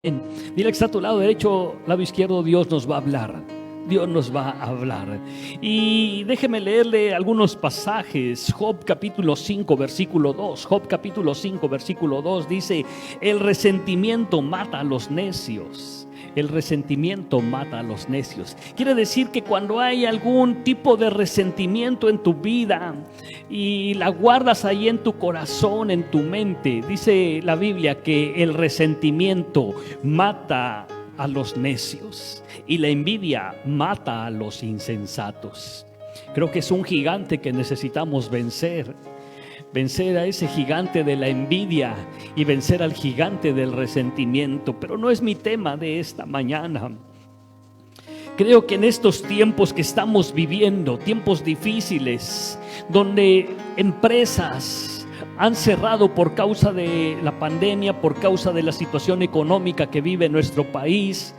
Dile que está a tu lado derecho, lado izquierdo, Dios nos va a hablar. Dios nos va a hablar. Y déjeme leerle algunos pasajes. Job capítulo 5 versículo 2. Job capítulo 5 versículo 2 dice: el resentimiento mata a los necios. El resentimiento mata a los necios. Quiere decir que cuando hay algún tipo de resentimiento en tu vida y la guardas ahí en tu corazón, en tu mente, dice la Biblia que el resentimiento mata a los necios y la envidia mata a los insensatos. Creo que es un gigante que necesitamos vencer a ese gigante de la envidia y vencer al gigante del resentimiento. Pero no es mi tema de esta mañana. Creo que en estos tiempos que estamos viviendo, tiempos difíciles, donde empresas han cerrado por causa de la pandemia, por causa de la situación económica que vive nuestro país.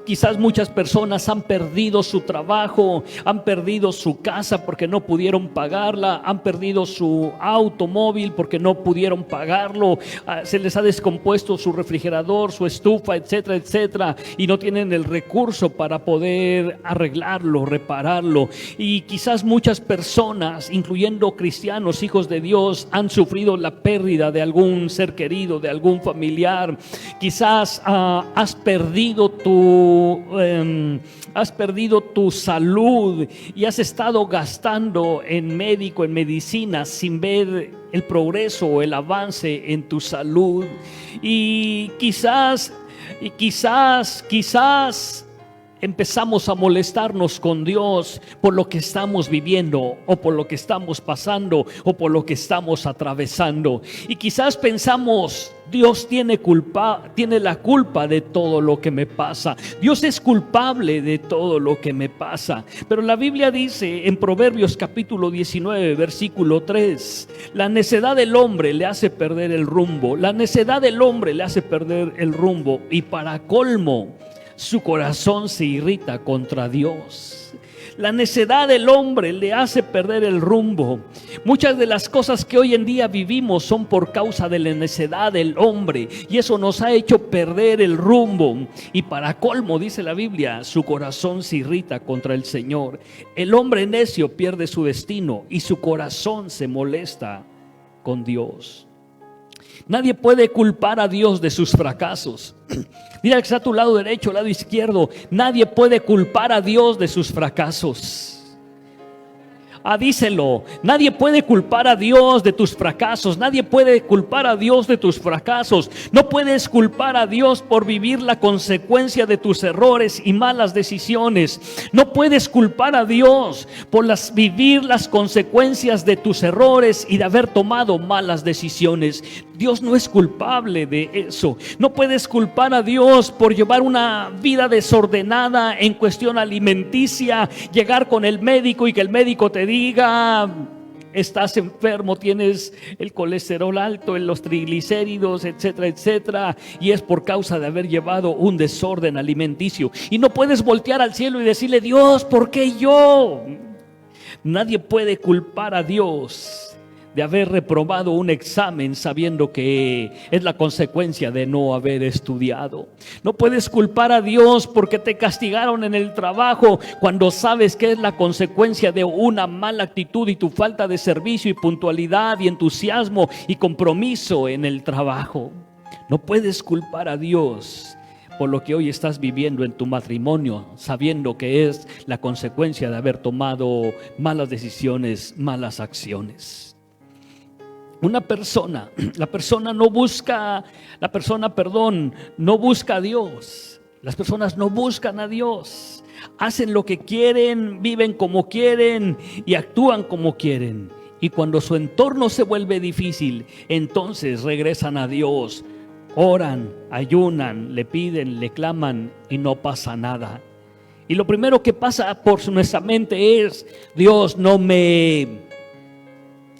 Quizás muchas personas han perdido su trabajo, han perdido su casa porque no pudieron pagarla, han perdido su automóvil porque no pudieron pagarlo, se les ha descompuesto su refrigerador, su estufa, etcétera, etcétera, y no tienen el recurso para poder arreglarlo, repararlo. Y quizás muchas personas, incluyendo cristianos, hijos de Dios, han sufrido la pérdida de algún ser querido, de algún familiar. Quizás has perdido tu salud y has estado gastando en médico, en medicina, sin ver el progreso o el avance en tu salud. Y quizás empezamos a molestarnos con Dios por lo que estamos viviendo, o por lo que estamos pasando, o por lo que estamos atravesando. Y quizás pensamos: Dios tiene la culpa de todo lo que me pasa. Dios es culpable de todo lo que me pasa. Pero la Biblia dice en Proverbios capítulo 19 versículo 3: la necedad del hombre le hace perder el rumbo. La necedad del hombre le hace perder el rumbo, y para colmo, su corazón se irrita contra Dios. La necedad del hombre le hace perder el rumbo. Muchas de las cosas que hoy en día vivimos son por causa de la necedad del hombre, y eso nos ha hecho perder el rumbo. Y para colmo, dice la Biblia, su corazón se irrita contra el Señor. El hombre necio pierde su destino y su corazón se molesta con Dios. Nadie puede culpar a Dios de sus fracasos. Mira que está a tu lado derecho, lado izquierdo. Nadie puede culpar a Dios de sus fracasos. Díselo: nadie puede culpar a Dios de tus fracasos. Nadie puede culpar a Dios de tus fracasos. No puedes culpar a Dios por vivir la consecuencia de tus errores y malas decisiones. No puedes culpar a Dios por vivir las consecuencias de tus errores y de haber tomado malas decisiones. Dios no es culpable de eso. No puedes culpar a Dios por llevar una vida desordenada en cuestión alimenticia, llegar con el médico y que el médico te diga: estás enfermo, tienes el colesterol alto, los triglicéridos, etcétera, etcétera, y es por causa de haber llevado un desorden alimenticio. Y no puedes voltear al cielo y decirle: Dios, ¿por qué yo? Nadie puede culpar a Dios de haber reprobado un examen sabiendo que es la consecuencia de no haber estudiado. No puedes culpar a Dios porque te castigaron en el trabajo cuando sabes que es la consecuencia de una mala actitud y tu falta de servicio y puntualidad y entusiasmo y compromiso en el trabajo. No puedes culpar a Dios por lo que hoy estás viviendo en tu matrimonio, sabiendo que es la consecuencia de haber tomado malas decisiones, malas acciones. La persona no busca a Dios. Las personas no buscan a Dios. Hacen lo que quieren, viven como quieren y actúan como quieren. Y cuando su entorno se vuelve difícil, entonces regresan a Dios. Oran, ayunan, le piden, le claman y no pasa nada. Y lo primero que pasa por nuestra mente es: Dios no me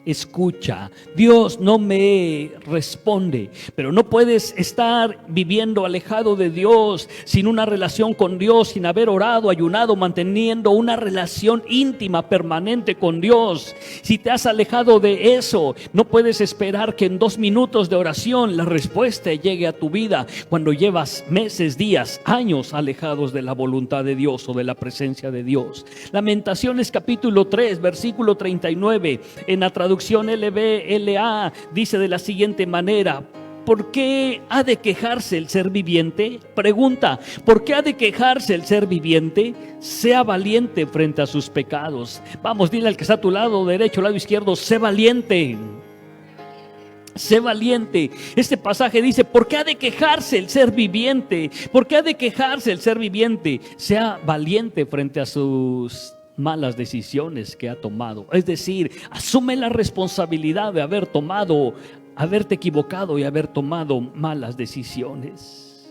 escucha, Dios no me responde. Pero no puedes estar viviendo alejado de Dios, sin una relación con Dios, sin haber orado, ayunado, manteniendo una relación íntima, permanente con Dios. Si te has alejado de eso, no puedes esperar que en 2 minutos de oración la respuesta llegue a tu vida, cuando llevas meses, días, años alejados de la voluntad de Dios o de la presencia de Dios. Lamentaciones capítulo 3 versículo 39 en la traducción LBLA dice de la siguiente manera: ¿por qué ha de quejarse el ser viviente? Pregunta: ¿por qué ha de quejarse el ser viviente? Sea valiente frente a sus pecados. Vamos, dile al que está a tu lado derecho, lado izquierdo: sé valiente. Sé valiente. Este pasaje dice: ¿por qué ha de quejarse el ser viviente? ¿Por qué ha de quejarse el ser viviente? Sea valiente frente a sus malas decisiones que ha tomado. Es decir, asume la responsabilidad de haberte equivocado y haber tomado malas decisiones.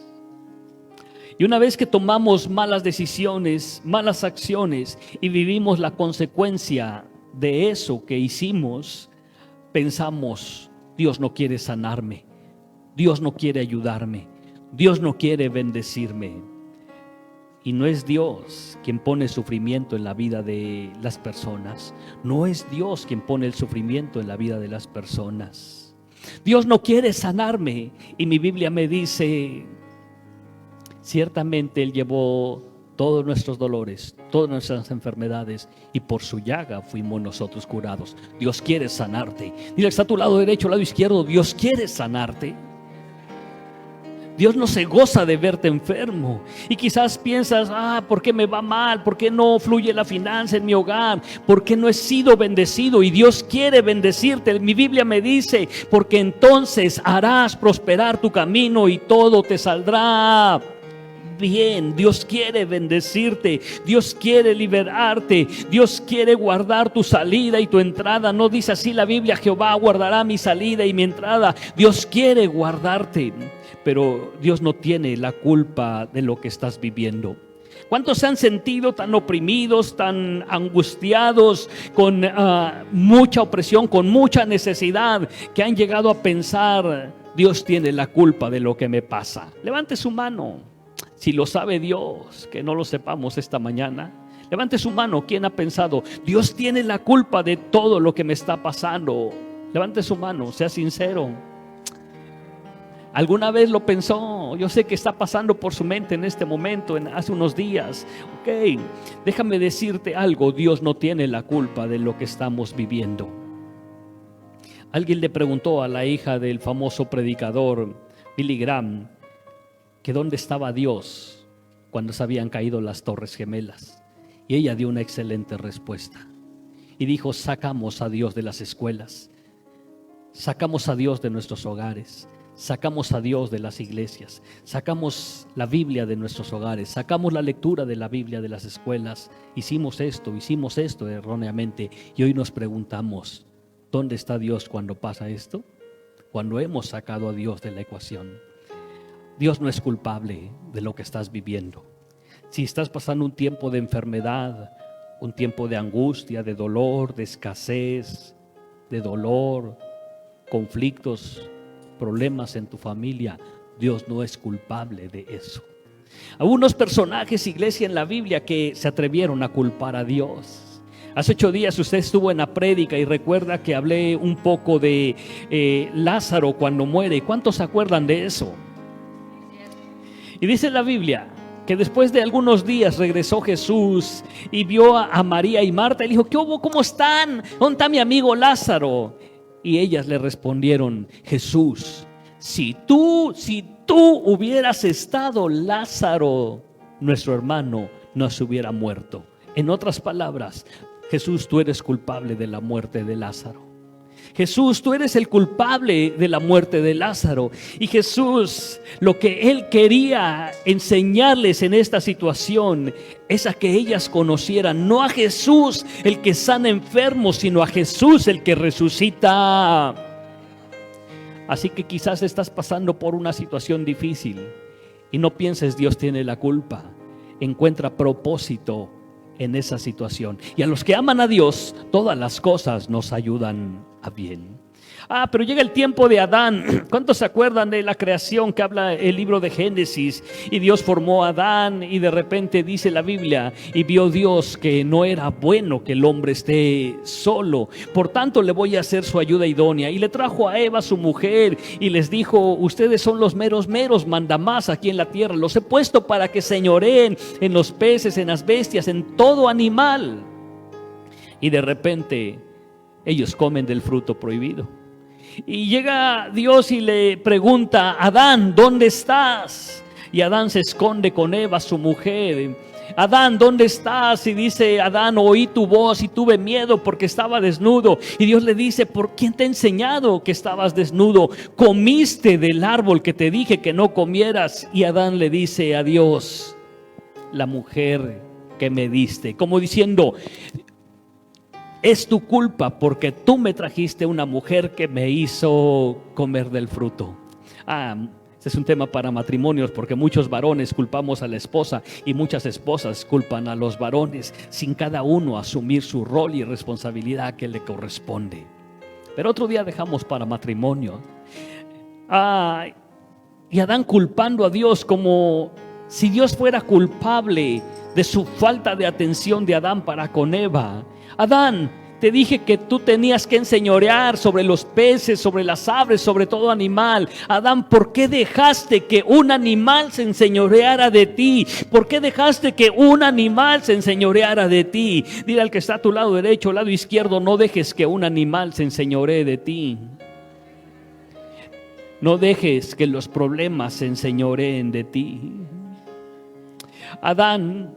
Y una vez que tomamos malas decisiones, malas acciones y vivimos la consecuencia de eso que hicimos, pensamos: Dios no quiere sanarme, Dios no quiere ayudarme, Dios no quiere bendecirme. Y no es Dios quien pone sufrimiento en la vida de las personas. No es Dios quien pone el sufrimiento en la vida de las personas. Dios no quiere sanarme. Y mi Biblia me dice: ciertamente Él llevó todos nuestros dolores, todas nuestras enfermedades, y por su llaga fuimos nosotros curados. Dios quiere sanarte. Dile, está a tu lado derecho, lado izquierdo: Dios quiere sanarte. Dios no se goza de verte enfermo. Y quizás piensas: ¿por qué me va mal? ¿Por qué no fluye la finanza en mi hogar? ¿Por qué no he sido bendecido? Y Dios quiere bendecirte. Mi Biblia me dice: porque entonces harás prosperar tu camino y todo te saldrá bien. Dios quiere bendecirte, Dios quiere liberarte, Dios quiere guardar tu salida y tu entrada. No dice así la Biblia: Jehová guardará mi salida y mi entrada. Dios quiere guardarte, pero Dios no tiene la culpa de lo que estás viviendo. ¿Cuántos se han sentido tan oprimidos, tan angustiados, con mucha opresión, con mucha necesidad, que han llegado a pensar: Dios tiene la culpa de lo que me pasa? Levante su mano. Si lo sabe Dios, que no lo sepamos esta mañana. Levante su mano. ¿Quién ha pensado: Dios tiene la culpa de todo lo que me está pasando? Levante su mano, sea sincero. ¿Alguna vez lo pensó? Yo sé que está pasando por su mente en este momento, hace unos días. Ok, déjame decirte algo: Dios no tiene la culpa de lo que estamos viviendo. Alguien le preguntó a la hija del famoso predicador Billy Graham que dónde estaba Dios cuando se habían caído las Torres Gemelas. Y ella dio una excelente respuesta. Y dijo: sacamos a Dios de las escuelas, sacamos a Dios de nuestros hogares, sacamos a Dios de las iglesias, sacamos la Biblia de nuestros hogares, sacamos la lectura de la Biblia de las escuelas. Hicimos esto erróneamente, y hoy nos preguntamos: ¿dónde está Dios cuando pasa esto? Cuando hemos sacado a Dios de la ecuación. Dios no es culpable de lo que estás viviendo. Si estás pasando un tiempo de enfermedad, un tiempo de angustia, de dolor, de escasez, de dolor, conflictos, problemas en tu familia, Dios no es culpable de eso. Algunos personajes, iglesia, en la Biblia que se atrevieron a culpar a Dios. Hace 8 días usted estuvo en la prédica y recuerda que hablé un poco de Lázaro cuando muere. ¿Cuántos se acuerdan de eso? Y dice la Biblia que después de algunos días regresó Jesús y vio a María y Marta y dijo: ¿qué hubo? ¿Cómo están? ¿Dónde está mi amigo Lázaro? Y ellas le respondieron: Jesús, si tú hubieras estado, Lázaro, nuestro hermano, no se hubiera muerto. En otras palabras: Jesús, tú eres culpable de la muerte de Lázaro. Jesús, tú eres el culpable de la muerte de Lázaro. Y Jesús, lo que Él quería enseñarles en esta situación es a que ellas conocieran no a Jesús el que sana enfermos, sino a Jesús el que resucita. Así que quizás estás pasando por una situación difícil y no pienses: Dios tiene la culpa. Encuentra propósito en esa situación. Y a los que aman a Dios, todas las cosas nos ayudan a bien. Pero llega el tiempo de Adán. ¿Cuántos se acuerdan de la creación que habla el libro de Génesis? Y Dios formó a Adán y de repente dice la Biblia, y vio Dios que no era bueno que el hombre esté solo. Por tanto le voy a hacer su ayuda idónea. Y le trajo a Eva su mujer y les dijo, ustedes son los meros mandamás aquí en la tierra. Los he puesto para que señoreen en los peces, en las bestias, en todo animal. Y de repente ellos comen del fruto prohibido. Y llega Dios y le pregunta, Adán, ¿dónde estás? Y Adán se esconde con Eva, su mujer. Adán, ¿dónde estás? Y dice Adán, oí tu voz y tuve miedo porque estaba desnudo. Y Dios le dice, ¿por quién te ha enseñado que estabas desnudo? Comiste del árbol que te dije que no comieras. Y Adán le dice a Dios, la mujer que me diste, como diciendo, es tu culpa porque tú me trajiste una mujer que me hizo comer del fruto. Este es un tema para matrimonios, porque muchos varones culpamos a la esposa y muchas esposas culpan a los varones, sin cada uno asumir su rol y responsabilidad que le corresponde. Pero otro día dejamos para matrimonio. Y Adán culpando a Dios como si Dios fuera culpable de su falta de atención de Adán para con Eva. Adán, te dije que tú tenías que enseñorear sobre los peces, sobre las aves, sobre todo animal. Adán, ¿por qué dejaste que un animal se enseñoreara de ti? ¿Por qué dejaste que un animal se enseñoreara de ti? Dile al que está a tu lado derecho, lado izquierdo, no dejes que un animal se enseñoree de ti. No dejes que los problemas se enseñoreen de ti. Adán,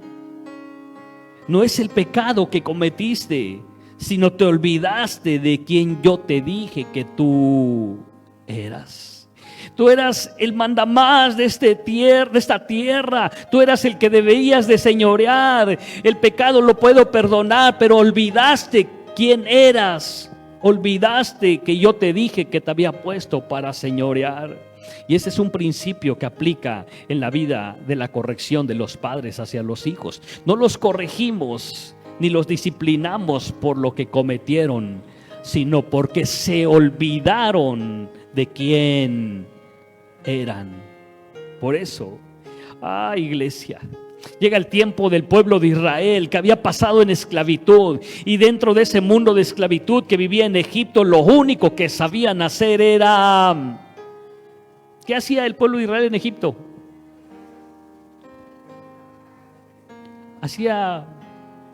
no es el pecado que cometiste, sino te olvidaste de quien yo te dije que tú eras. Tú eras el mandamás de esta tierra. Tú eras el que debías de señorear. El pecado lo puedo perdonar, pero olvidaste quién eras. Olvidaste que yo te dije que te había puesto para señorear. Y ese es un principio que aplica en la vida de la corrección de los padres hacia los hijos. No los corregimos ni los disciplinamos por lo que cometieron, sino porque se olvidaron de quién eran. Por eso, iglesia, llega el tiempo del pueblo de Israel que había pasado en esclavitud, y dentro de ese mundo de esclavitud que vivía en Egipto, lo único que sabían hacer era... ¿Qué hacía el pueblo de Israel en Egipto? Hacía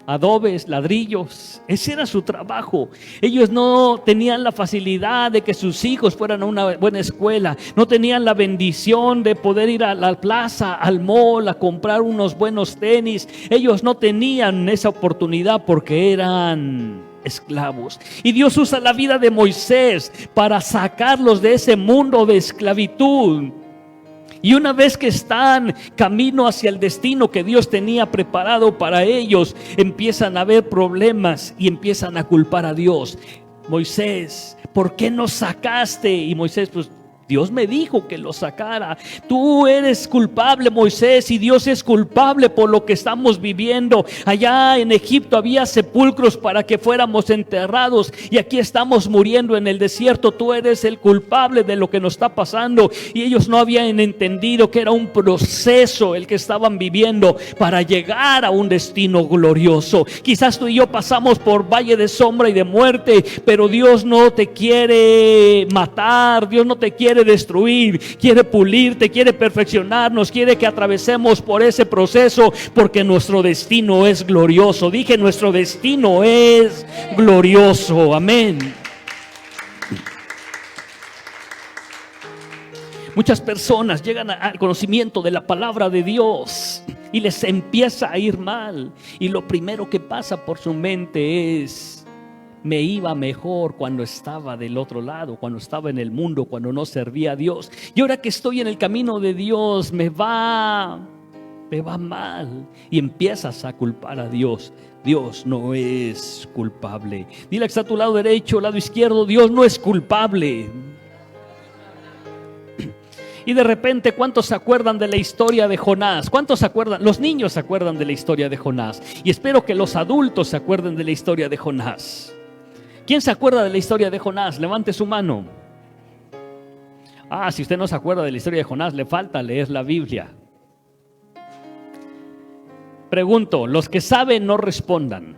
adobes, ladrillos. Ese era su trabajo. Ellos no tenían la facilidad de que sus hijos fueran a una buena escuela. No tenían la bendición de poder ir a la plaza, al mall, a comprar unos buenos tenis. Ellos no tenían esa oportunidad porque eran esclavos. Y Dios usa la vida de Moisés para sacarlos de ese mundo de esclavitud. Y una vez que están camino hacia el destino que Dios tenía preparado para ellos, empiezan a haber problemas y empiezan a culpar a Dios. Moisés, ¿por qué nos sacaste? Y Moisés, pues Dios me dijo que lo sacara. Tú eres culpable, Moisés, y Dios es culpable por lo que estamos viviendo. Allá en Egipto había sepulcros para que fuéramos enterrados, y aquí estamos muriendo en el desierto. Tú eres el culpable de lo que nos está pasando. Y ellos no habían entendido que era un proceso el que estaban viviendo para llegar a un destino glorioso. Quizás tú y yo pasamos por valle de sombra y de muerte, pero Dios no te quiere matar, Dios no te quiere destruir, quiere pulirte, quiere perfeccionarnos, quiere que atravesemos por ese proceso, porque nuestro destino es glorioso. Dije, nuestro destino es glorioso. Amén. Muchas personas llegan al conocimiento de la palabra de Dios y les empieza a ir mal, y lo primero que pasa por su mente es: me iba mejor cuando estaba del otro lado, cuando estaba en el mundo, cuando no servía a Dios. Y ahora que estoy en el camino de Dios, me va mal. Y empiezas a culpar a Dios. Dios no es culpable. Dile que está a tu lado derecho, lado izquierdo: Dios no es culpable. Y de repente, ¿cuántos se acuerdan de la historia de Jonás? ¿Cuántos se acuerdan? Los niños se acuerdan de la historia de Jonás. Y espero que los adultos se acuerden de la historia de Jonás. ¿Quién se acuerda de la historia de Jonás? Levante su mano. Si usted no se acuerda de la historia de Jonás, le falta leer la Biblia. Pregunto, los que saben no respondan.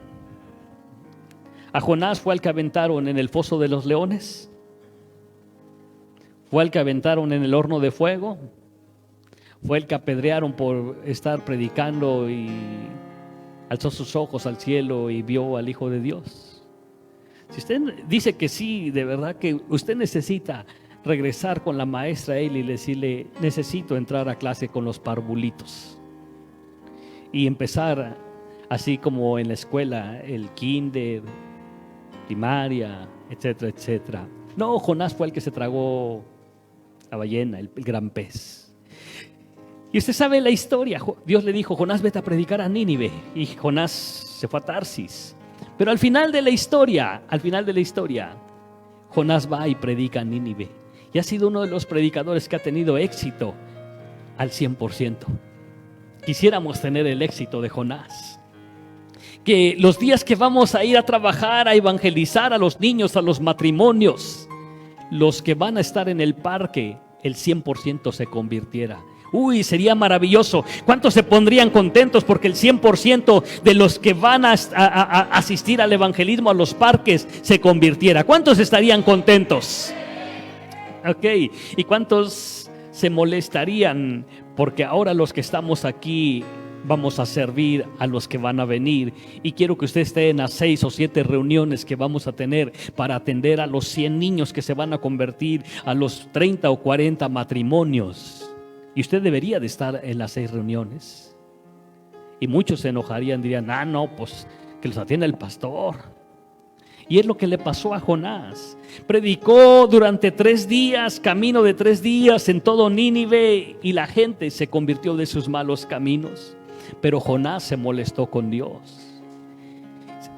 ¿A Jonás fue el que aventaron en el foso de los leones? ¿Fue el que aventaron en el horno de fuego? ¿Fue el que apedrearon por estar predicando y alzó sus ojos al cielo y vio al Hijo de Dios? Si usted dice que sí, de verdad que usted necesita regresar con la maestra Eli y decirle: necesito entrar a clase con los parvulitos y empezar así como en la escuela, el kinder, primaria, etcétera, etcétera. No, Jonás fue el que se tragó la ballena, el gran pez. Y usted sabe la historia. Dios le dijo: Jonás, vete a predicar a Nínive. Y Jonás se fue a Tarsis. Pero al final de la historia, Jonás va y predica a Nínive. Y ha sido uno de los predicadores que ha tenido éxito al 100%. Quisiéramos tener el éxito de Jonás. Que los días que vamos a ir a trabajar, a evangelizar a los niños, a los matrimonios, los que van a estar en el parque, el 100% se convirtiera. Sería maravilloso. ¿Cuántos se pondrían contentos porque el 100% de los que van a asistir al evangelismo a los parques se convirtiera? ¿Cuántos estarían contentos? Ok, ¿y cuántos se molestarían porque ahora los que estamos aquí vamos a servir a los que van a venir? Y quiero que usted esté en las 6 o 7 reuniones que vamos a tener para atender a los 100 niños que se van a convertir, a los 30 o 40 matrimonios. Y usted debería de estar en las 6 reuniones. Y muchos se enojarían, dirían: no, pues que los atienda el pastor. Y es lo que le pasó a Jonás. Predicó durante 3 días, camino de 3 días en todo Nínive, y la gente se convirtió de sus malos caminos. Pero Jonás se molestó con Dios.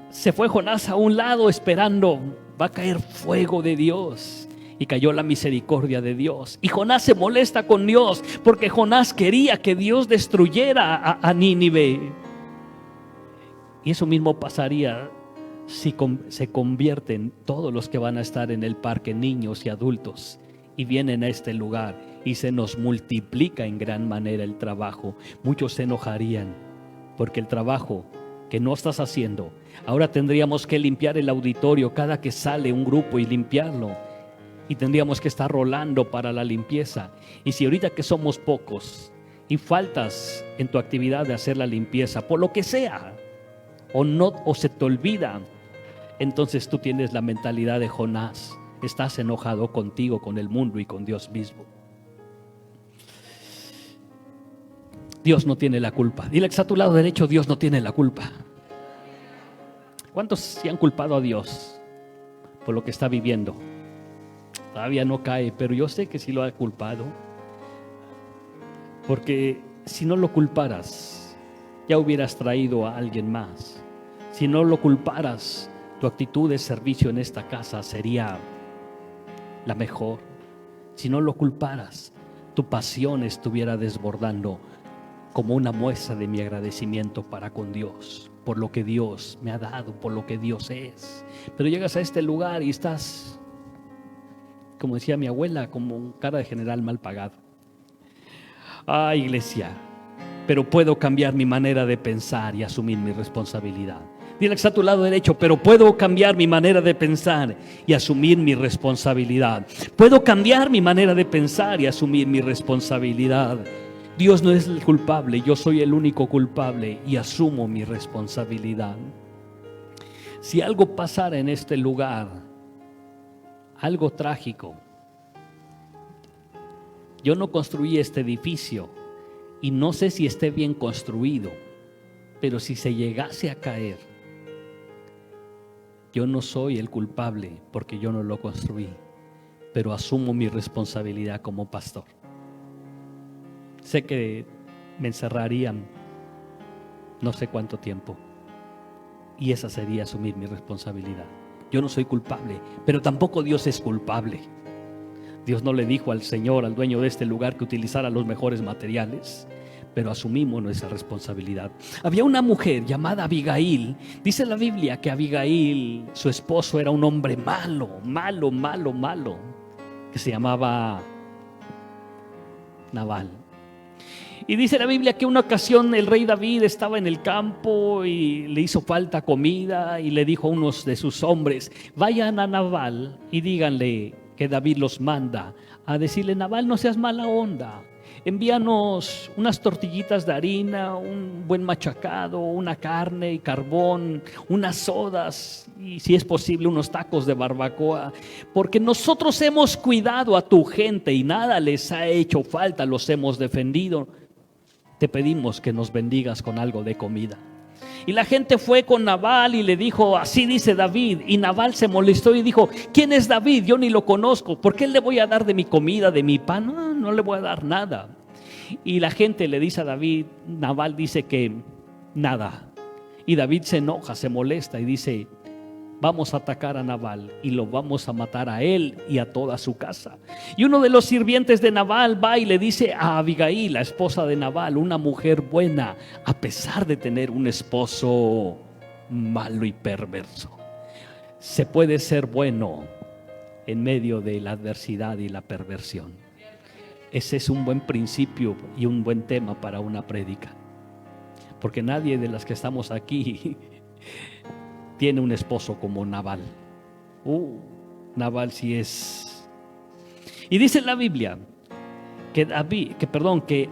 Se fue Jonás a un lado esperando: va a caer fuego de Dios. Y cayó la misericordia de Dios. Y Jonás se molesta con Dios porque Jonás quería que Dios destruyera a Nínive. Y eso mismo pasaría si se convierten todos los que van a estar en el parque, niños y adultos, y vienen a este lugar y se nos multiplica en gran manera el trabajo. Muchos se enojarían porque el trabajo que no estás haciendo, ahora tendríamos que limpiar el auditorio cada que sale un grupo y limpiarlo. Y tendríamos que estar rolando para la limpieza. Y si ahorita que somos pocos y faltas en tu actividad de hacer la limpieza, por lo que sea, o se te olvida, entonces tú tienes la mentalidad de Jonás. Estás enojado contigo, con el mundo y con Dios mismo. Dios no tiene la culpa. Dile que está a tu lado derecho: Dios no tiene la culpa. ¿Cuántos se han culpado a Dios por lo que está viviendo? Todavía no cae, pero yo sé que sí lo ha culpado. Porque si no lo culparas, ya hubieras traído a alguien más. Si no lo culparas, tu actitud de servicio en esta casa sería la mejor. Si no lo culparas, tu pasión estuviera desbordando como una muestra de mi agradecimiento para con Dios, por lo que Dios me ha dado, por lo que Dios es. Pero llegas a este lugar y estás, como decía mi abuela, como un cara de general mal pagado. Iglesia, pero puedo cambiar mi manera de pensar y asumir mi responsabilidad. Dile que está a tu lado derecho: pero puedo cambiar mi manera de pensar y asumir mi responsabilidad. Puedo cambiar mi manera de pensar y asumir mi responsabilidad. Dios no es el culpable, yo soy el único culpable y asumo mi responsabilidad. Si algo pasara en este lugar, algo trágico, yo no construí este edificio y no sé si esté bien construido, pero si se llegase a caer, yo no soy el culpable porque yo no lo construí, pero asumo mi responsabilidad como pastor. Sé que me encerrarían no sé cuánto tiempo, y esa sería asumir mi responsabilidad. Yo no soy culpable, pero tampoco Dios es culpable. Dios no le dijo al Señor, al dueño de este lugar, que utilizara los mejores materiales, pero asumimos nuestra responsabilidad. Había una mujer llamada Abigail. Dice la Biblia que Abigail, su esposo, era un hombre malo, que se llamaba Nabal. Y dice la Biblia que una ocasión el rey David estaba en el campo y le hizo falta comida y le dijo a unos de sus hombres: vayan a Nabal y díganle que David los manda a decirle: Nabal, no seas mala onda, envíanos unas tortillitas de harina, un buen machacado, una carne y carbón, unas sodas y, si es posible, unos tacos de barbacoa, porque nosotros hemos cuidado a tu gente y nada les ha hecho falta, los hemos defendido. Te pedimos que nos bendigas con algo de comida. Y la gente fue con Nabal y le dijo: así dice David. Y Nabal se molestó y dijo: ¿quién es David? Yo ni lo conozco. ¿Por qué le voy a dar de mi comida, de mi pan? No, no le voy a dar nada. Y la gente le dice a David, Nabal dice que nada. Y David se enoja, se molesta y dice: vamos a atacar a Nabal y lo vamos a matar a él y a toda su casa. Y uno de los sirvientes de Nabal va y le dice a Abigail, la esposa de Nabal, una mujer buena, a pesar de tener un esposo malo y perverso, se puede ser bueno en medio de la adversidad y la perversión. Ese es un buen principio y un buen tema para una prédica, porque nadie de las que estamos aquí tiene un esposo como Nabal. Nabal sí es. Y dice la Biblia que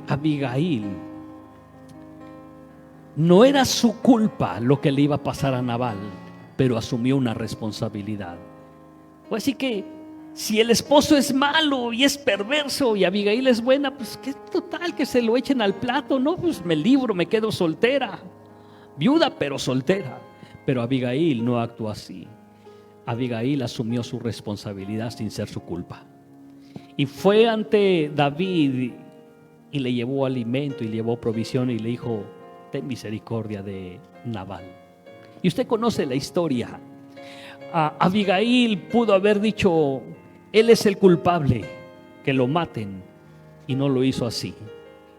Abigail, no era su culpa lo que le iba a pasar a Nabal, pero asumió una responsabilidad. Así que si el esposo es malo y es perverso y Abigail es buena, pues qué total que se lo echen al plato, ¿no? Pues me libro, me quedo soltera, viuda pero soltera. Pero Abigail no actuó así. Abigail asumió su responsabilidad sin ser su culpa. Y fue ante David y le llevó alimento y le llevó provisión y le dijo: ten misericordia de Nabal. Y usted conoce la historia. Abigail pudo haber dicho: él es el culpable, que lo maten. Y no lo hizo así.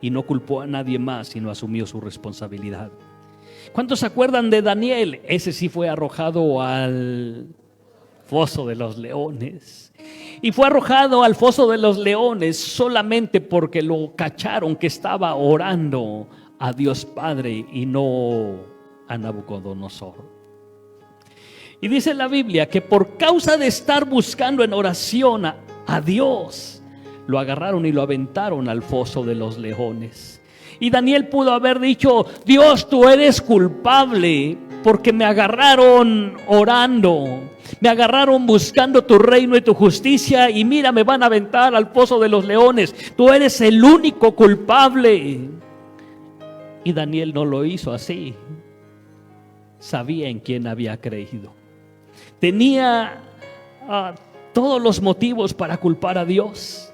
Y no culpó a nadie más, sino asumió su responsabilidad. ¿Cuántos se acuerdan de Daniel? Ese sí fue arrojado al foso de los leones. Y fue arrojado al foso de los leones solamente porque lo cacharon que estaba orando a Dios Padre y no a Nabucodonosor. Y dice la Biblia que por causa de estar buscando en oración a Dios, lo agarraron y lo aventaron al foso de los leones. Y Daniel pudo haber dicho: Dios, tú eres culpable porque me agarraron orando, me agarraron buscando tu reino y tu justicia, y mira, me van a aventar al pozo de los leones. Tú eres el único culpable. Y Daniel no lo hizo así. Sabía en quién había creído. Tenía todos los motivos para culpar a Dios.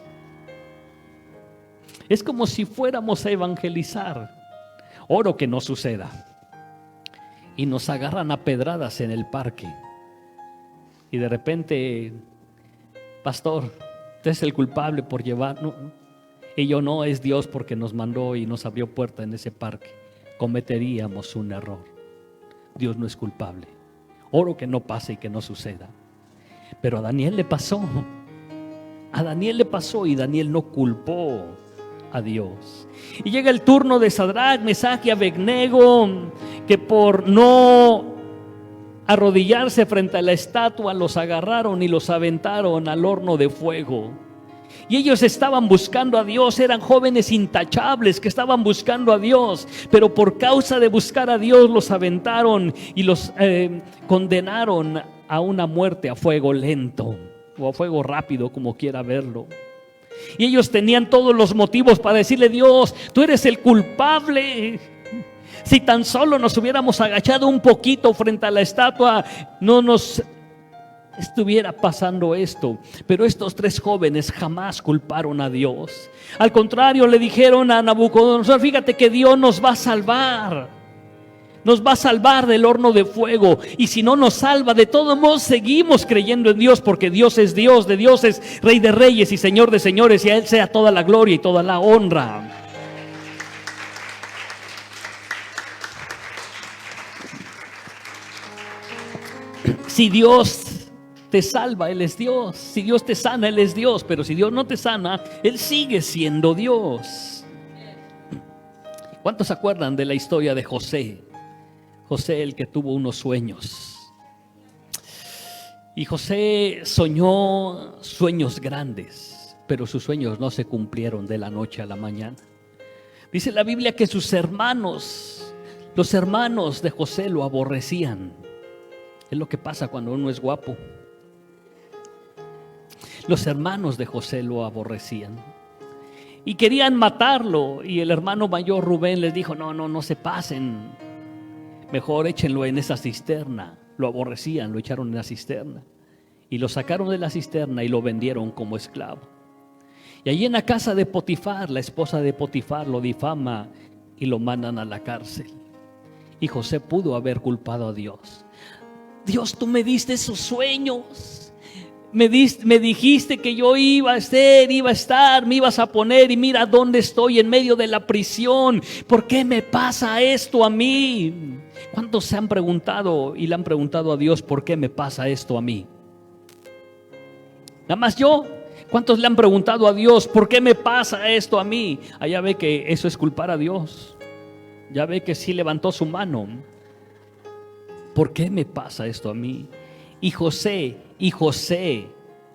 Es como si fuéramos a evangelizar. Oro que no suceda. Y nos agarran a pedradas en el parque. Y de repente: pastor, usted es el culpable por llevar. No. Y yo: no, es Dios porque nos mandó y nos abrió puerta en ese parque. Cometeríamos un error. Dios no es culpable. Oro que no pase y que no suceda. Pero a Daniel le pasó. A Daniel le pasó y Daniel no culpó a Dios. Y llega el turno de Sadrach, Mesach y Abednego, que por no arrodillarse frente a la estatua los agarraron y los aventaron al horno de fuego. Y ellos estaban buscando a Dios, eran jóvenes intachables que estaban buscando a Dios, pero por causa de buscar a Dios los aventaron y los condenaron a una muerte a fuego lento o a fuego rápido, como quiera verlo. Y ellos tenían todos los motivos para decirle: Dios, tú eres el culpable. Si tan solo nos hubiéramos agachado un poquito frente a la estatua, no nos estuviera pasando esto. Pero estos tres jóvenes jamás culparon a Dios. Al contrario, le dijeron a Nabucodonosor: fíjate que Dios nos va a salvar. Nos va a salvar del horno de fuego. Y si no nos salva, de todos modos seguimos creyendo en Dios, porque Dios es Dios, de dioses, Rey de reyes y Señor de señores, y a Él sea toda la gloria y toda la honra. Si Dios te salva, Él es Dios. Si Dios te sana, Él es Dios. Pero si Dios no te sana, Él sigue siendo Dios. ¿Cuántos se acuerdan de la historia de José? José, el que tuvo unos sueños. Y José soñó sueños grandes, pero sus sueños no se cumplieron de la noche a la mañana. Dice la Biblia que sus hermanos, los hermanos de José lo aborrecían. Es lo que pasa cuando uno es guapo. Los hermanos de José lo aborrecían y querían matarlo. Y el hermano mayor Rubén les dijo: no se pasen, mejor échenlo en esa cisterna. Lo aborrecían, lo echaron en la cisterna y lo sacaron de la cisterna y lo vendieron como esclavo. Y allí en la casa de Potifar, la esposa de Potifar lo difama y lo mandan a la cárcel. Y José pudo haber culpado a Dios. Dios, tú me diste esos sueños, me dijiste que yo iba a ser, iba a estar, me ibas a poner, y mira dónde estoy, en medio de la prisión. ¿Por qué me pasa esto a mí? ¿Cuántos se han preguntado y le han preguntado a Dios por qué me pasa esto a mí? Nada más yo. ¿Cuántos le han preguntado a Dios por qué me pasa esto a mí? Allá ve que eso es culpar a Dios. Ya ve que sí levantó su mano. ¿Por qué me pasa esto a mí? Y José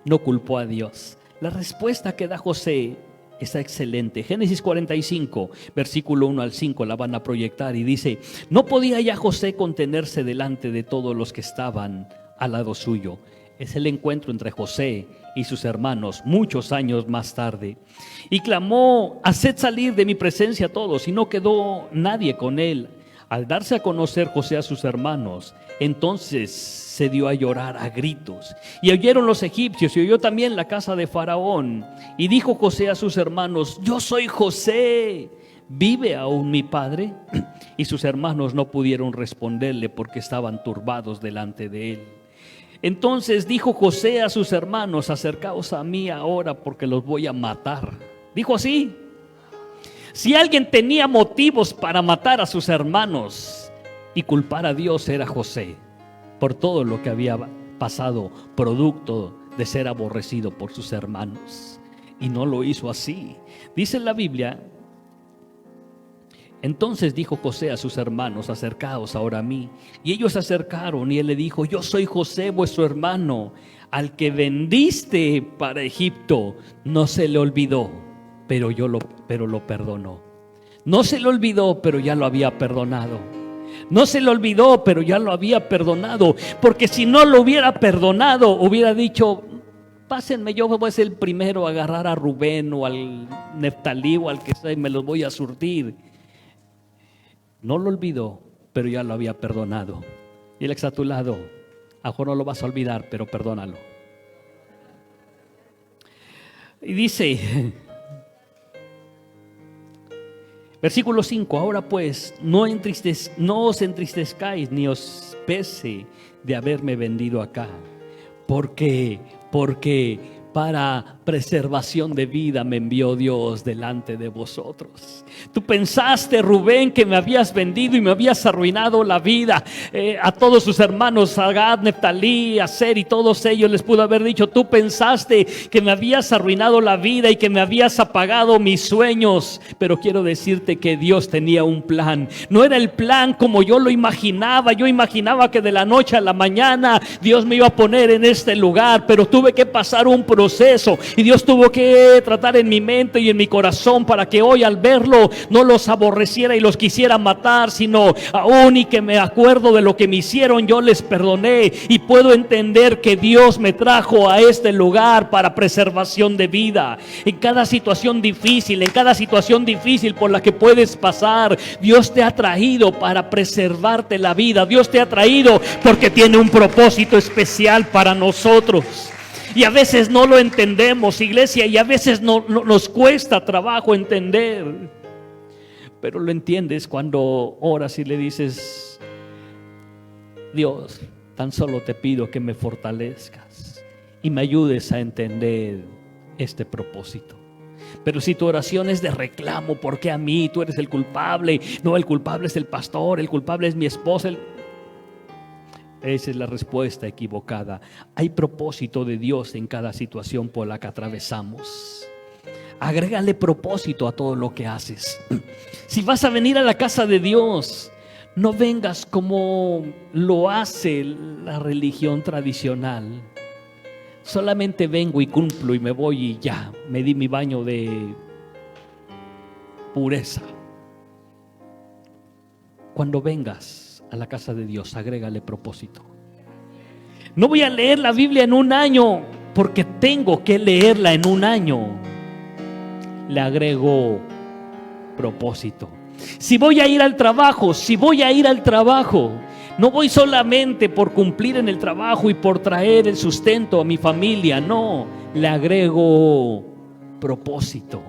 no culpó a Dios. La respuesta que da José está excelente. Génesis 45, versículo 1 al 5, la van a proyectar y dice: no podía ya José contenerse delante de todos los que estaban al lado suyo. Es el encuentro entre José y sus hermanos muchos años más tarde. Y clamó: haced salir de mi presencia a todos. Y no quedó nadie con él. Al darse a conocer José a sus hermanos, entonces se dio a llorar a gritos. Y oyeron los egipcios, y oyó también la casa de Faraón. Y dijo José a sus hermanos: yo soy José, ¿vive aún mi padre? Y sus hermanos no pudieron responderle porque estaban turbados delante de él. Entonces dijo José a sus hermanos: acercaos a mí ahora, porque los voy a matar. Dijo así. Si alguien tenía motivos para matar a sus hermanos y culpar a Dios, era José, por todo lo que había pasado, producto de ser aborrecido por sus hermanos. Y no lo hizo así. Dice la Biblia: entonces dijo José a sus hermanos: acercaos ahora a mí. Y ellos se acercaron, y él le dijo: yo soy José, vuestro hermano, al que vendiste para Egipto. No se le olvidó, pero lo perdonó. No se le olvidó, pero ya lo había perdonado. No se le olvidó, pero ya lo había perdonado. Porque si no lo hubiera perdonado, hubiera dicho: pásenme, yo voy a ser el primero a agarrar a Rubén o al Neftalí o al que sea, y me los voy a surtir. No lo olvidó, pero ya lo había perdonado. Y el ex a tu lado: a lo mejor no lo vas a olvidar, pero perdónalo. Y dice, versículo 5: ahora pues, no os entristezcáis ni os pese de haberme vendido acá, porque para preservación de vida me envió Dios delante de vosotros. Tú pensaste, Rubén, que me habías vendido y me habías arruinado la vida. A todos sus hermanos, a Gad, Neftalí, Aser y todos ellos les pudo haber dicho: tú pensaste que me habías arruinado la vida y que me habías apagado mis sueños. Pero quiero decirte que Dios tenía un plan. No era el plan como yo lo imaginaba. Yo imaginaba que de la noche a la mañana Dios me iba a poner en este lugar, pero tuve que pasar un proceso. Y Dios tuvo que tratar en mi mente y en mi corazón para que hoy, al verlo, no los aborreciera y los quisiera matar, sino aún y que me acuerdo de lo que me hicieron, yo les perdoné. Y puedo entender que Dios me trajo a este lugar para preservación de vida. En cada situación difícil por la que puedes pasar, Dios te ha traído para preservarte la vida. Dios te ha traído porque tiene un propósito especial para nosotros. Y a veces no lo entendemos, iglesia, y a veces nos cuesta trabajo entender. Pero lo entiendes cuando oras y le dices: Dios, tan solo te pido que me fortalezcas y me ayudes a entender este propósito. Pero si tu oración es de reclamo: ¿por qué a mí? Tú eres el culpable. No, el culpable es el pastor, el culpable es mi esposa. Esa es la respuesta equivocada. Hay propósito de Dios en cada situación por la que atravesamos. Agrégale propósito a todo lo que haces. Si vas a venir a la casa de Dios, no vengas como lo hace la religión tradicional. Solamente vengo y cumplo y me voy y ya, me di mi baño de pureza. Cuando vengas a la casa de Dios, agrégale propósito. No voy a leer la Biblia en un año porque tengo que leerla en un año. Le agrego propósito. Si voy a ir al trabajo, no voy solamente por cumplir en el trabajo y por traer el sustento a mi familia, no, le agrego propósito.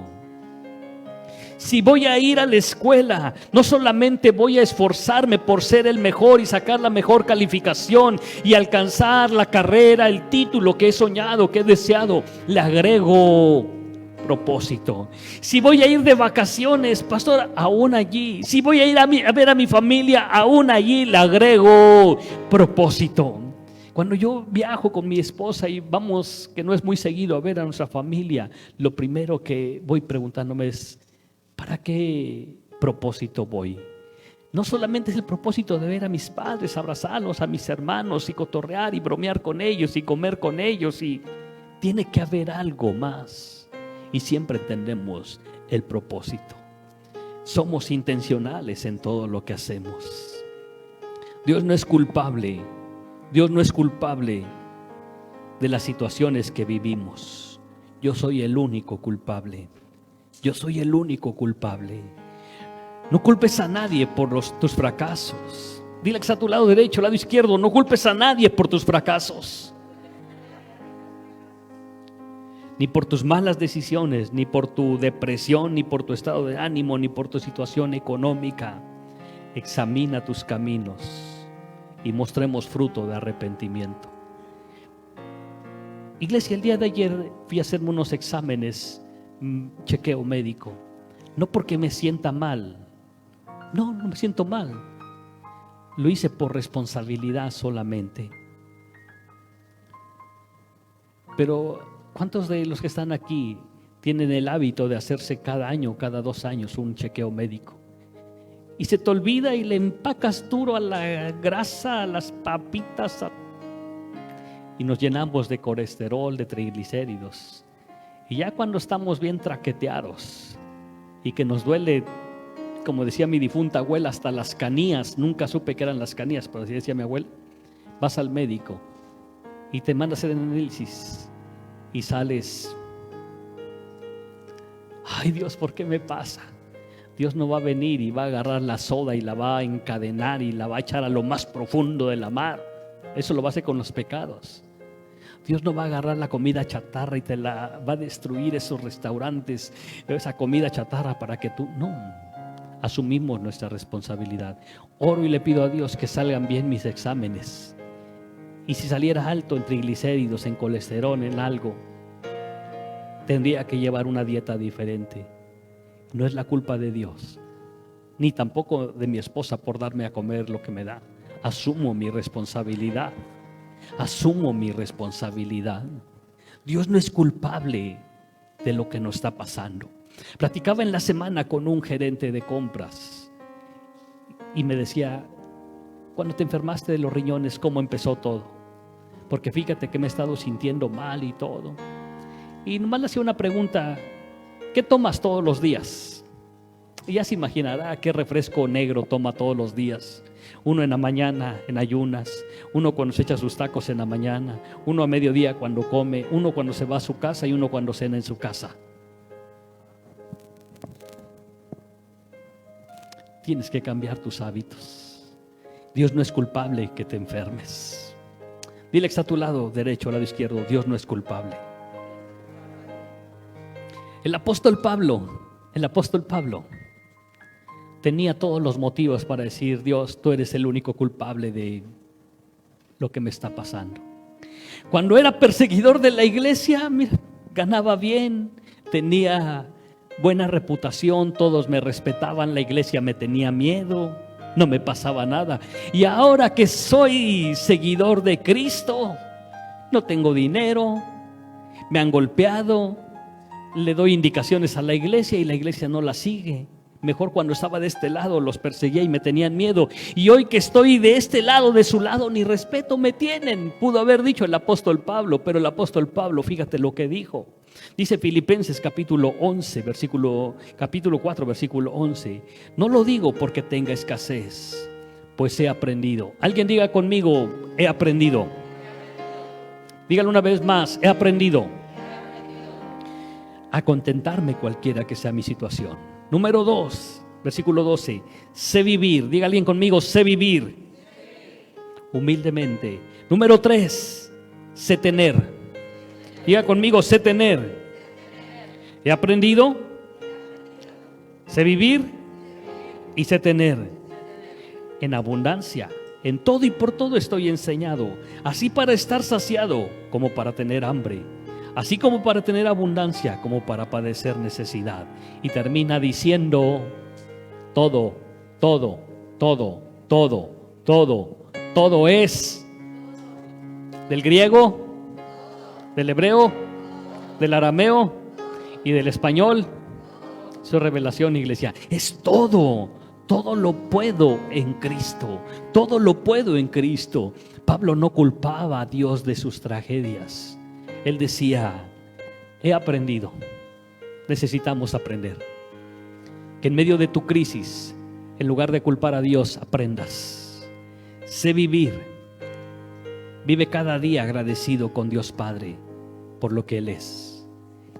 Si voy a ir a la escuela, no solamente voy a esforzarme por ser el mejor y sacar la mejor calificación y alcanzar la carrera, el título que he soñado, que he deseado, le agrego propósito. Si voy a ir de vacaciones, pastor, aún allí. Si voy a ir a ver a mi familia, aún allí le agrego propósito. Cuando yo viajo con mi esposa y vamos, que no es muy seguido, a ver a nuestra familia, lo primero que voy preguntándome es: ¿para qué propósito voy? No solamente es el propósito de ver a mis padres, abrazarlos, a mis hermanos y cotorrear y bromear con ellos y comer con ellos, y tiene que haber algo más. Y siempre entendemos el propósito. Somos intencionales en todo lo que hacemos. Dios no es culpable. Dios no es culpable de las situaciones que vivimos. Yo soy el único culpable. Yo soy el único culpable. No culpes a nadie por tus fracasos. Dile que está a tu lado derecho, lado izquierdo. No culpes a nadie por tus fracasos, ni por tus malas decisiones, ni por tu depresión, ni por tu estado de ánimo, ni por tu situación económica. Examina tus caminos y mostremos fruto de arrepentimiento. Iglesia, el día de ayer fui a hacerme unos exámenes, chequeo médico. No porque me sienta mal, no me siento mal. Lo hice por responsabilidad solamente. Pero ¿cuántos de los que están aquí tienen el hábito de hacerse cada año, cada 2 años un chequeo médico? Y se te olvida y le empacas duro a la grasa, a las papitas, y nos llenamos de colesterol, de triglicéridos. Y ya cuando estamos bien traqueteados y que nos duele, como decía mi difunta abuela, hasta las canías, nunca supe que eran las canías, pero así decía mi abuela, vas al médico y te manda a hacer el análisis y sales: ay Dios, ¿por qué me pasa? Dios no va a venir y va a agarrar la soda y la va a encadenar y la va a echar a lo más profundo de la mar. Eso lo va a hacer con los pecados. Dios no va a agarrar la comida chatarra y te la va a destruir, esos restaurantes, esa comida chatarra, para que tú... No, asumimos nuestra responsabilidad. Oro y le pido a Dios que salgan bien mis exámenes. Y si saliera alto en triglicéridos, en colesterol, en algo, tendría que llevar una dieta diferente. No es la culpa de Dios, ni tampoco de mi esposa por darme a comer lo que me da. Asumo mi responsabilidad. Asumo mi responsabilidad. Dios no es culpable de lo que nos está pasando. Platicaba en la semana con un gerente de compras y me decía: cuando te enfermaste de los riñones, ¿cómo empezó todo? Porque fíjate que me he estado sintiendo mal y todo. Y nomás le hacía una pregunta: ¿qué tomas todos los días? Y ya se imaginará qué refresco negro toma todos los días. Uno en la mañana, en ayunas. Uno cuando se echa sus tacos en la mañana. Uno a mediodía cuando come. Uno cuando se va a su casa y uno cuando cena en su casa. Tienes que cambiar tus hábitos. Dios no es culpable que te enfermes. Dile que está a tu lado derecho, al lado izquierdo: Dios no es culpable. El apóstol Pablo tenía todos los motivos para decir: Dios, tú eres el único culpable de lo que me está pasando. Cuando era perseguidor de la iglesia, mira, ganaba bien, tenía buena reputación, todos me respetaban, la iglesia me tenía miedo. no me pasaba nada. Y ahora que soy seguidor de Cristo, no tengo dinero, me han golpeado, le doy indicaciones a la iglesia y la iglesia no la sigue. Mejor cuando estaba de este lado los perseguía y me tenían miedo. Y hoy que estoy de este lado, de su lado, ni respeto me tienen. Pudo haber dicho el apóstol Pablo, pero el apóstol Pablo, fíjate lo que dijo. Dice Filipenses capítulo 4, versículo 11. No lo digo porque tenga escasez, pues he aprendido. Alguien diga conmigo, he aprendido. Dígalo una vez más, he aprendido a contentarme cualquiera que sea mi situación. Número 2, versículo 12. Sé vivir. Diga alguien conmigo, sé vivir humildemente. Número 3, sé tener. Diga conmigo, sé tener. He aprendido, sé vivir y sé tener en abundancia. En todo y por todo estoy enseñado, así para estar saciado como para tener hambre, así como para tener abundancia, como para padecer necesidad. Y termina diciendo, todo es del griego, del hebreo, del arameo y del español. Su revelación, iglesia, es todo lo puedo en Cristo, todo lo puedo en Cristo. Pablo no culpaba a Dios de sus tragedias. Él decía, he aprendido. Necesitamos aprender que en medio de tu crisis, en lugar de culpar a Dios, aprendas. Sé vivir. Vive cada día agradecido con Dios Padre por lo que Él es.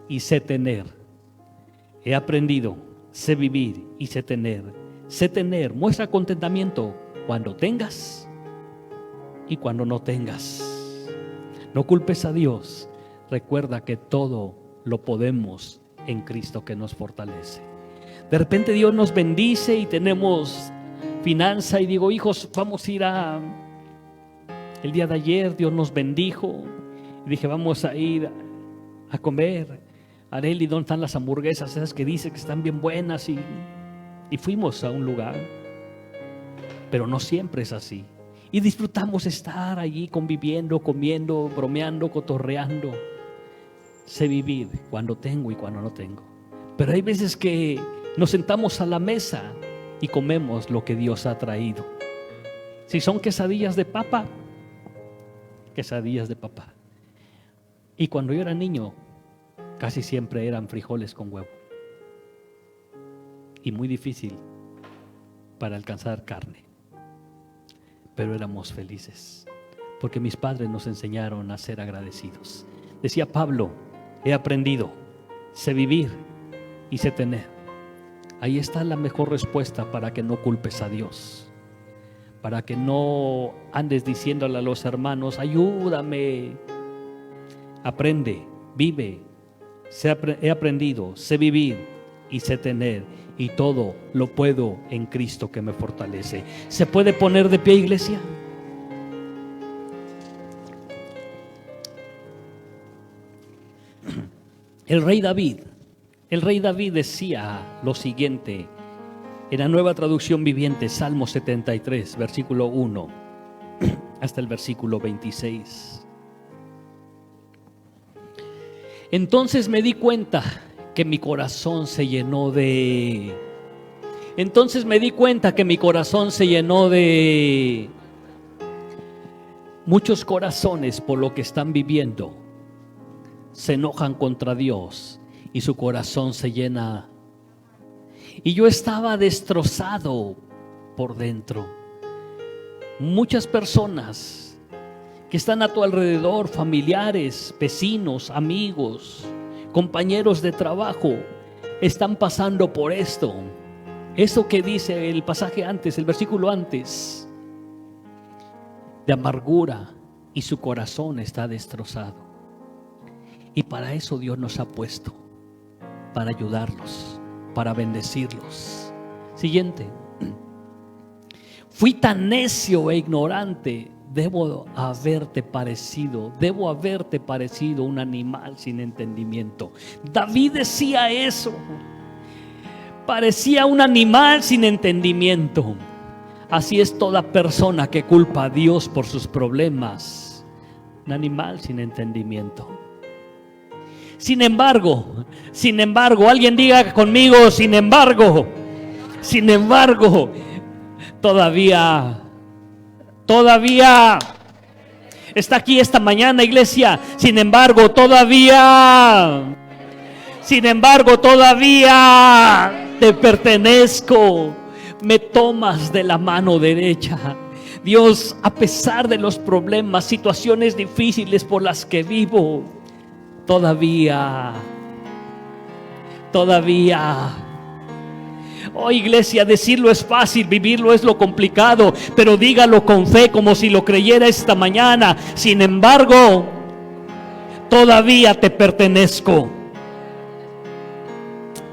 Y sé tener. He aprendido, sé vivir y sé tener. Sé tener, muestra contentamiento cuando tengas y cuando no tengas. No culpes a Dios. Recuerda que todo lo podemos en Cristo que nos fortalece. De repente Dios nos bendice y tenemos finanza y digo, hijos, vamos a ir el día de ayer Dios nos bendijo y dije, vamos a ir a comer. Areli, ¿dónde están las hamburguesas esas que dice que están bien buenas? Y fuimos a un lugar, pero no siempre es así. Y disfrutamos estar allí conviviendo, comiendo, bromeando, cotorreando. Sé vivir cuando tengo y cuando no tengo. Pero hay veces que nos sentamos a la mesa y comemos lo que Dios ha traído. Si son quesadillas de papa, quesadillas de papa. Y cuando yo era niño, casi siempre eran frijoles con huevo. Y muy difícil para alcanzar carne. Pero éramos felices, porque mis padres nos enseñaron a ser agradecidos. Decía Pablo, he aprendido, sé vivir y sé tener. Ahí está la mejor respuesta para que no culpes a Dios, para que no andes diciéndole a los hermanos, ayúdame. Aprende, vive, he aprendido, sé vivir y sé tener, y todo lo puedo en Cristo que me fortalece. ¿Se puede poner de pie, iglesia? El rey David decía lo siguiente en la Nueva Traducción Viviente, Salmo 73, versículo 1 hasta el versículo 26. Entonces me di cuenta que mi corazón se llenó de muchos corazones por lo que están viviendo. Se enojan contra Dios y su corazón se llena. Y yo estaba destrozado por dentro. Muchas personas que están a tu alrededor, familiares, vecinos, amigos, compañeros de trabajo, están pasando por esto. Eso que dice el pasaje antes, el versículo antes, de amargura, y su corazón está destrozado. Y para eso Dios nos ha puesto, para ayudarlos, para bendecirlos. Siguiente. Fui tan necio e ignorante, debo haberte parecido un animal sin entendimiento. David decía eso. Parecía un animal sin entendimiento. Así es toda persona que culpa a Dios por sus problemas, un animal sin entendimiento. Sin embargo, alguien diga conmigo, sin embargo, todavía está aquí esta mañana, iglesia. Sin embargo, todavía te pertenezco. Me tomas de la mano derecha. Dios, a pesar de los problemas, situaciones difíciles por las que vivo, todavía. Oh, iglesia, decirlo es fácil, vivirlo es lo complicado, pero dígalo con fe como si lo creyera esta mañana. Sin embargo, todavía te pertenezco.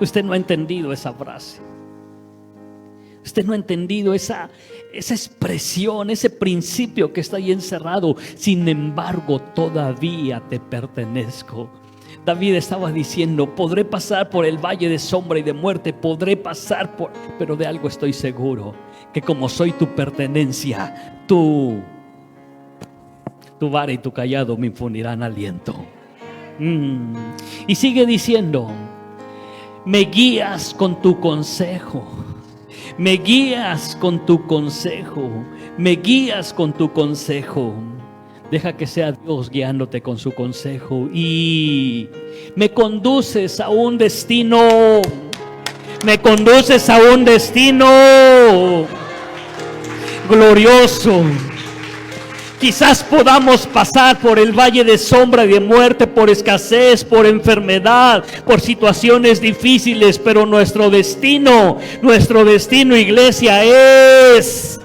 Usted no ha entendido esa frase. Usted no ha entendido esa expresión, ese principio que está ahí encerrado. Sin embargo, todavía te pertenezco. David estaba diciendo: podré pasar por el valle de sombra y de muerte, pero de algo estoy seguro, que como soy tu pertenencia, tu vara y tu callado me infundirán aliento. Y sigue diciendo: me guías con tu consejo. Me guías con tu consejo. Me guías con tu consejo. Deja que sea Dios guiándote con su consejo. Y me conduces a un destino. Me conduces a un destino glorioso. Quizás podamos pasar por el valle de sombra y de muerte, por escasez, por enfermedad, por situaciones difíciles, pero nuestro destino, iglesia, es...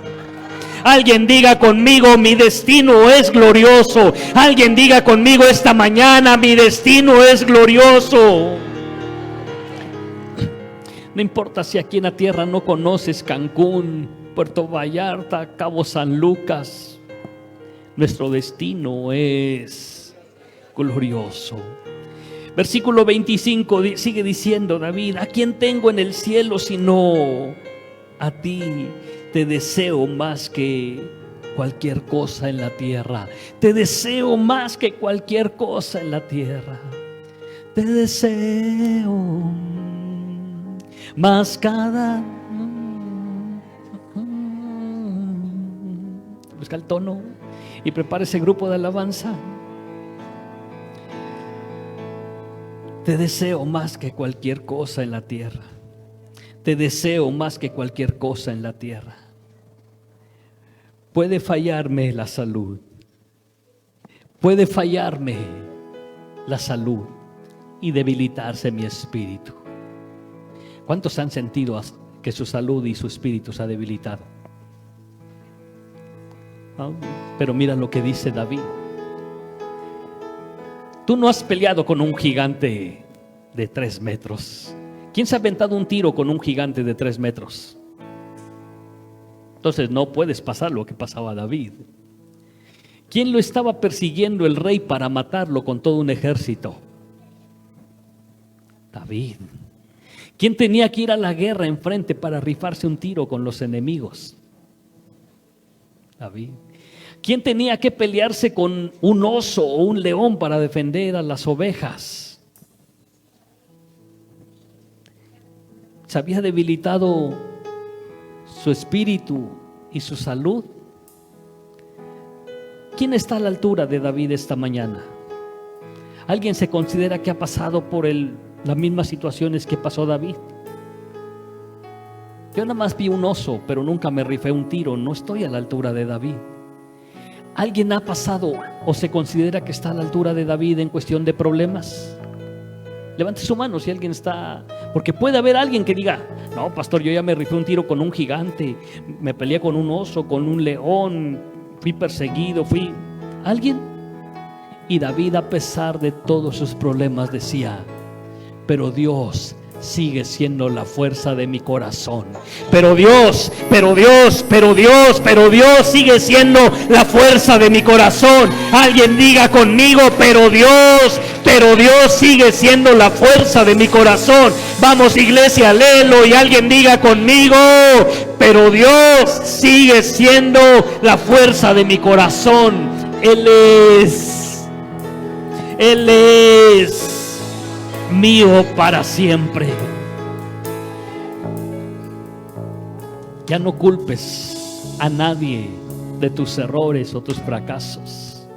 Alguien diga conmigo: mi destino es glorioso. Alguien diga conmigo esta mañana: mi destino es glorioso. No importa si aquí en la tierra no conoces Cancún, Puerto Vallarta, Cabo San Lucas. Nuestro destino es glorioso. Versículo 25 sigue diciendo David: ¿a quién tengo en el cielo sino a ti? Te deseo más que cualquier cosa en la tierra. Te deseo más que cualquier cosa en la tierra. Te deseo más cada... Busca el tono y prepara ese grupo de alabanza. Te deseo más que cualquier cosa en la tierra. Te deseo más que cualquier cosa en la tierra. Puede fallarme la salud. Puede fallarme la salud y debilitarse mi espíritu. ¿Cuántos han sentido que su salud y su espíritu se ha debilitado? Pero mira lo que dice David: tú no has peleado con un gigante de 3 metros. ¿Quién se ha aventado un tiro con un gigante de 3 metros? Entonces no puedes pasar lo que pasaba David. ¿Quién lo estaba persiguiendo el rey para matarlo con todo un ejército? David. ¿Quién tenía que ir a la guerra enfrente para rifarse un tiro con los enemigos? David. ¿Quién tenía que pelearse con un oso o un león para defender a las ovejas? ¿Se había debilitado su espíritu y su salud? ¿Quién está a la altura de David esta mañana? ¿Alguien se considera que ha pasado por las mismas situaciones que pasó David? Yo nada más vi un oso, pero nunca me rifé un tiro. No estoy a la altura de David. ¿Alguien ha pasado o se considera que está a la altura de David en cuestión de problemas? Levante su mano si alguien está, porque puede haber alguien que diga: no, pastor, yo ya me rifé un tiro con un gigante, me peleé con un oso, con un león, fui perseguido, ¿Alguien? Y David, a pesar de todos sus problemas, decía: pero Dios sigue siendo la fuerza de mi corazón. Pero Dios sigue siendo la fuerza de mi corazón. Alguien diga conmigo: pero Dios pero Dios sigue siendo la fuerza de mi corazón. Vamos, iglesia, léelo y alguien diga conmigo, pero Dios sigue siendo la fuerza de mi corazón. Él es mío para siempre. Ya no culpes a nadie de tus errores o tus fracasos.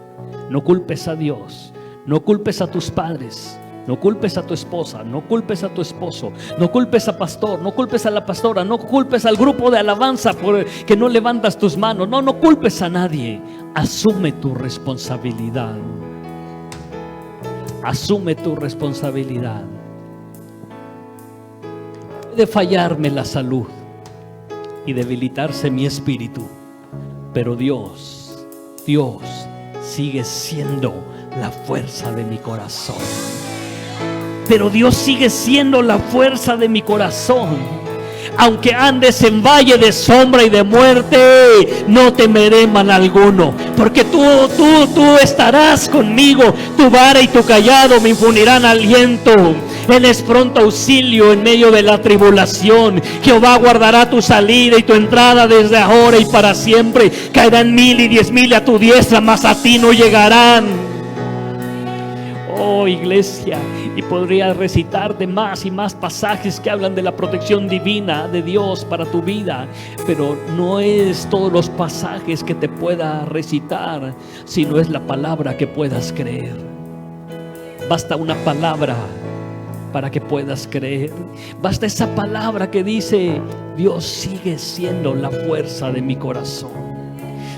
No culpes a Dios, no culpes a tus padres, no culpes a tu esposa, no culpes a tu esposo, no culpes a pastor, no culpes a la pastora, no culpes al grupo de alabanza porque no levantas tus manos. No culpes a nadie. Asume tu responsabilidad. Asume tu responsabilidad. Puede fallarme la salud y debilitarse mi espíritu, pero Dios sigue siendo la fuerza de mi corazón. Pero Dios sigue siendo la fuerza de mi corazón. Aunque andes en valle de sombra y de muerte, no temeré mal alguno, porque tú estarás conmigo. Tu vara y tu callado me infundirán aliento. Él es pronto auxilio en medio de la tribulación. Jehová guardará tu salida y tu entrada desde ahora y para siempre. Caerán 1000 y 10,000 a tu diestra, mas a ti no llegarán. Oh, iglesia, y podría recitarte más y más pasajes que hablan de la protección divina de Dios para tu vida, pero no es todos los pasajes que te pueda recitar, sino es la palabra que puedas creer. Basta una palabra para que puedas creer. Basta esa palabra que dice: Dios sigue siendo la fuerza de mi corazón.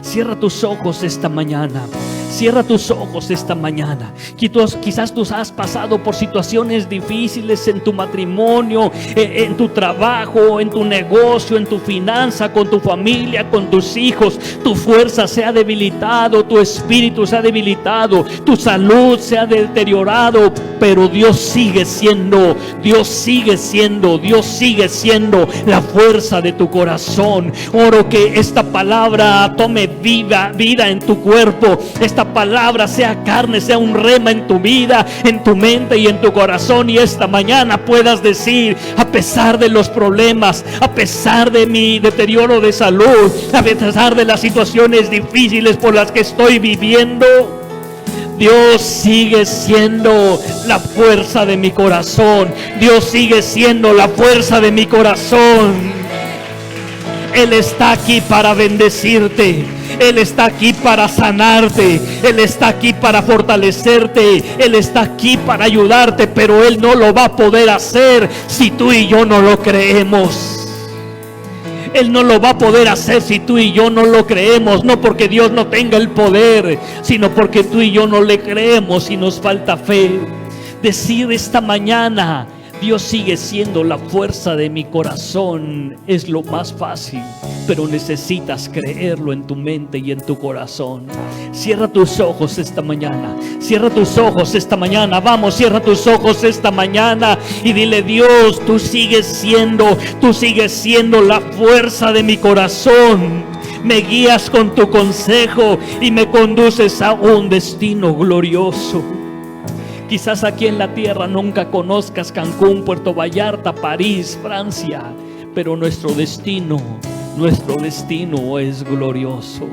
Cierra tus ojos esta mañana. Cierra tus ojos esta mañana. Quizás tú has pasado por situaciones difíciles en tu matrimonio, en tu trabajo, en tu negocio, en tu finanza, con tu familia, con tus hijos. Tu fuerza se ha debilitado, tu espíritu se ha debilitado, tu salud se ha deteriorado, pero Dios sigue siendo la fuerza de tu corazón. Oro que esta palabra tome vida en tu cuerpo. Esta palabra sea carne, sea un rema en tu vida, en tu mente y en tu corazón. Y esta mañana puedas decir: a pesar de los problemas, a pesar de mi deterioro de salud, a pesar de las situaciones difíciles por las que estoy viviendo, Dios sigue siendo la fuerza de mi corazón. Dios sigue siendo la fuerza de mi corazón. Él está aquí para bendecirte. Él está aquí para sanarte. Él está aquí para fortalecerte. Él está aquí para ayudarte, pero Él no lo va a poder hacer si tú y yo no lo creemos. Él no lo va a poder hacer si tú y yo no lo creemos. No porque Dios no tenga el poder, sino porque tú y yo no le creemos y nos falta fe. Decir esta mañana: Dios sigue siendo la fuerza de mi corazón, es lo más fácil, pero necesitas creerlo en tu mente y en tu corazón. Cierra tus ojos esta mañana. Cierra tus ojos esta mañana. Vamos, cierra tus ojos esta mañana y dile: Dios, tú sigues siendo la fuerza de mi corazón. Me guías con tu consejo y me conduces a un destino glorioso. Quizás aquí en la tierra nunca conozcas Cancún, Puerto Vallarta, París, Francia, pero nuestro destino es glorioso.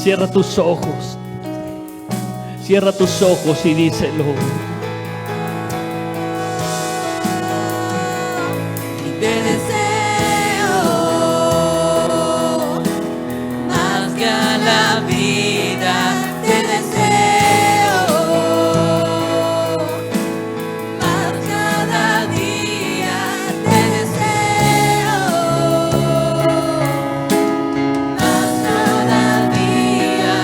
Cierra tus ojos y díselo. Te deseo más que a la vida. Te deseo más cada día. Te deseo más cada día,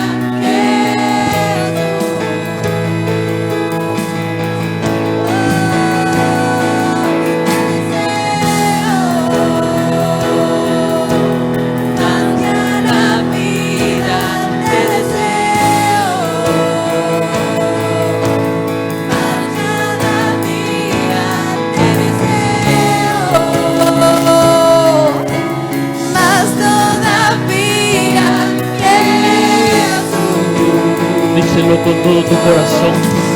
Díselo con todo tu corazón.